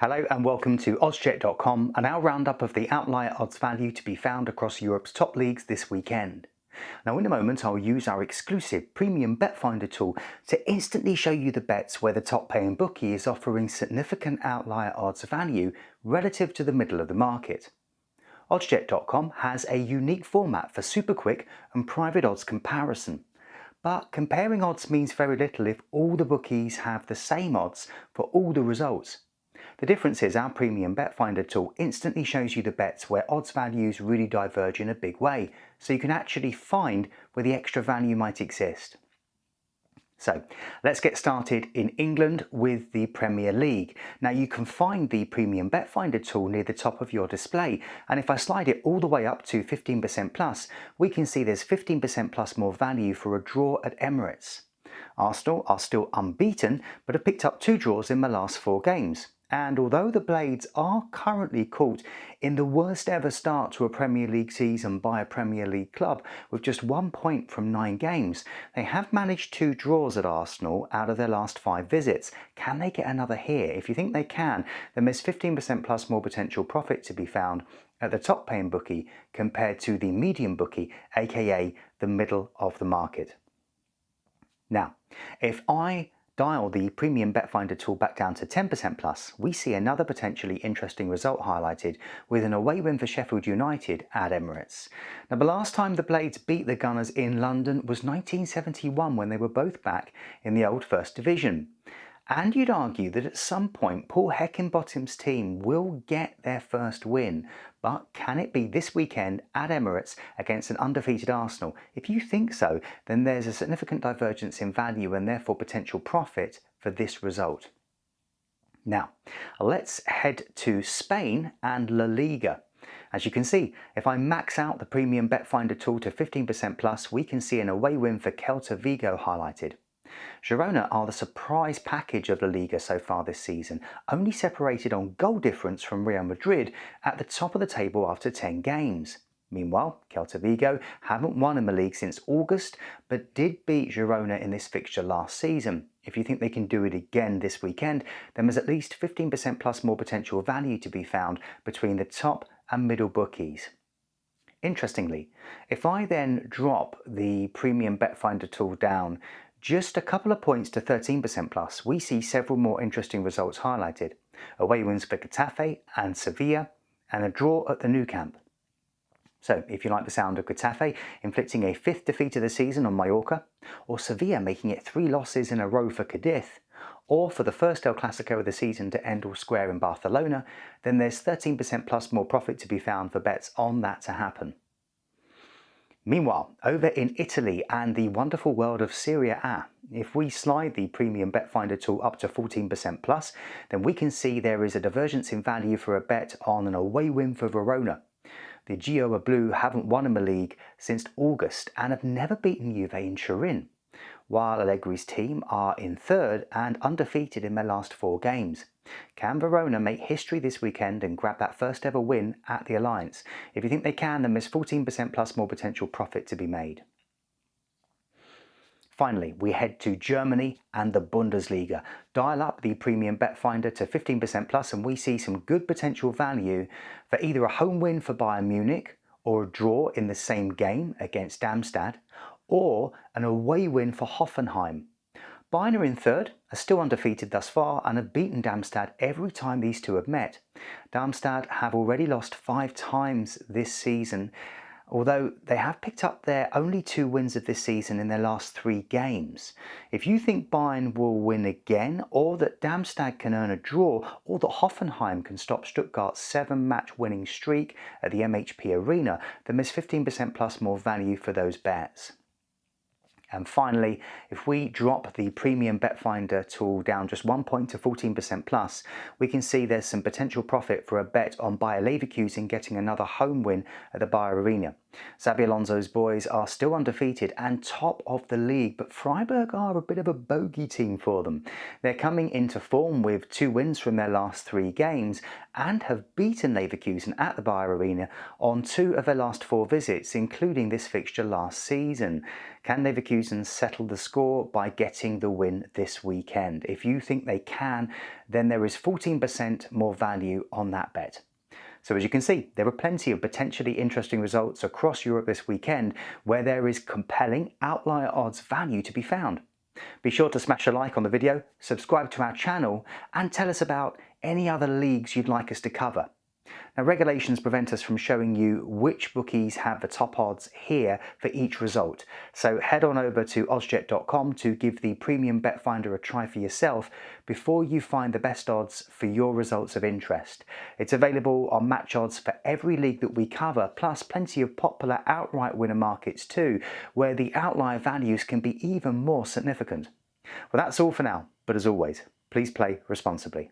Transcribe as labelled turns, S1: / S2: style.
S1: Hello and welcome to oddscheck.com and our roundup of the Outlier odds value to be found across Europe's top leagues this weekend. Now in a moment I'll use our exclusive premium bet finder tool to instantly show you the bets where the top paying bookie is offering significant outlier odds value relative to the middle of the market. Oddscheck.com has a unique format for super quick and private odds comparison. But comparing odds means very little if all the bookies have the same odds for all the results. The difference is our premium bet finder tool instantly shows you the bets where odds values really diverge in a big way, so you can actually find where the extra value might exist. So let's get started in England with the Premier League. Now you can find the premium bet finder tool near the top of your display, and if I slide it all the way up to 15% plus, we can see there's 15% plus more value for a draw at Emirates. Arsenal are still unbeaten but have picked up 2 draws in the last 4 games. And although the Blades are currently caught in the worst ever start to a Premier League season by a Premier League club with just 1 point from 9 games, they have managed 2 draws at Arsenal out of their last 5 visits. Can they get another here? If you think they can, then there's 15% plus more potential profit to be found at the top paying bookie compared to the medium bookie, aka the middle of the market. Now, if I dial the premium bet finder tool back down to 10% plus, we see another potentially interesting result highlighted with an away win for Sheffield United at Emirates. Now the last time the Blades beat the Gunners in London was 1971 when they were both back in the old First Division. And you'd argue that at some point Paul Heckingbottom's team will get their first win, but can it be this weekend at Emirates against an undefeated Arsenal? If you think so, then there's a significant divergence in value and therefore potential profit for this result. Now, let's head to Spain and La Liga. As you can see, if I max out the premium bet finder tool to 15% plus, we can see an away win for Celta Vigo highlighted. Girona are the surprise package of La Liga so far this season, only separated on goal difference from Real Madrid at the top of the table after 10 games. Meanwhile, Celta Vigo haven't won in the league since August, but did beat Girona in this fixture last season. If you think they can do it again this weekend, then there's at least 15% plus more potential value to be found between the top and middle bookies. Interestingly, if I then drop the premium bet finder tool down just a couple of points to 13% plus, we see several more interesting results highlighted. Away wins for Getafe and Sevilla, and a draw at the Nou Camp. So if you like the sound of Getafe inflicting a 5th defeat of the season on Mallorca, or Sevilla making it 3 losses in a row for Cadiz, or for the first El Clasico of the season to end all square in Barcelona, then there's 13% plus more profit to be found for bets on that to happen. Meanwhile, over in Italy and the wonderful world of Serie A, if we slide the premium bet finder tool up to 14% plus, then we can see there is a divergence in value for a bet on an away win for Verona. The Gioia Blu haven't won in the league since August and have never beaten Juve in Turin, while Allegri's team are in 3rd and undefeated in their last 4 games. Can Verona make history this weekend and grab that first ever win at the Alliance? If you think they can, then there's 14% plus more potential profit to be made. Finally, we head to Germany and the Bundesliga. Dial up the premium bet finder to 15% plus and we see some good potential value for either a home win for Bayern Munich or a draw in the same game against Darmstadt, or an away win for Hoffenheim. Bayern are in 3rd, are still undefeated thus far and have beaten Darmstadt every time these two have met. Darmstadt have already lost 5 times this season, although they have picked up their only 2 wins of this season in their last 3 games. If you think Bayern will win again, or that Darmstadt can earn a draw, or that Hoffenheim can stop Stuttgart's 7-match winning streak at the MHP Arena, then there's 15% plus more value for those bets. And finally, if we drop the premium bet finder tool down just 1 point to 14% plus, we can see there's some potential profit for a bet on Bayer Leverkusen getting another home win at the Bayer Arena. Xabi Alonso's boys are still undefeated and top of the league, but Freiburg are a bit of a bogey team for them. They're coming into form with 2 wins from their last 3 games and have beaten Leverkusen at the Bayer Arena on 2 of their last 4 visits, including this fixture last season. Can Leverkusen settle the score by getting the win this weekend? If you think they can, then there is 14% more value on that bet. So as you can see, there are plenty of potentially interesting results across Europe this weekend where there is compelling outlier odds value to be found. Be sure to smash a like on the video, subscribe to our channel, and tell us about any other leagues you'd like us to cover. Now, regulations prevent us from showing you which bookies have the top odds here for each result. So head on over to Ozjet.com to give the premium bet finder a try for yourself before you find the best odds for your results of interest. It's available on match odds for every league that we cover, plus plenty of popular outright winner markets too, where the outlier values can be even more significant. Well, that's all for now, but as always, please play responsibly.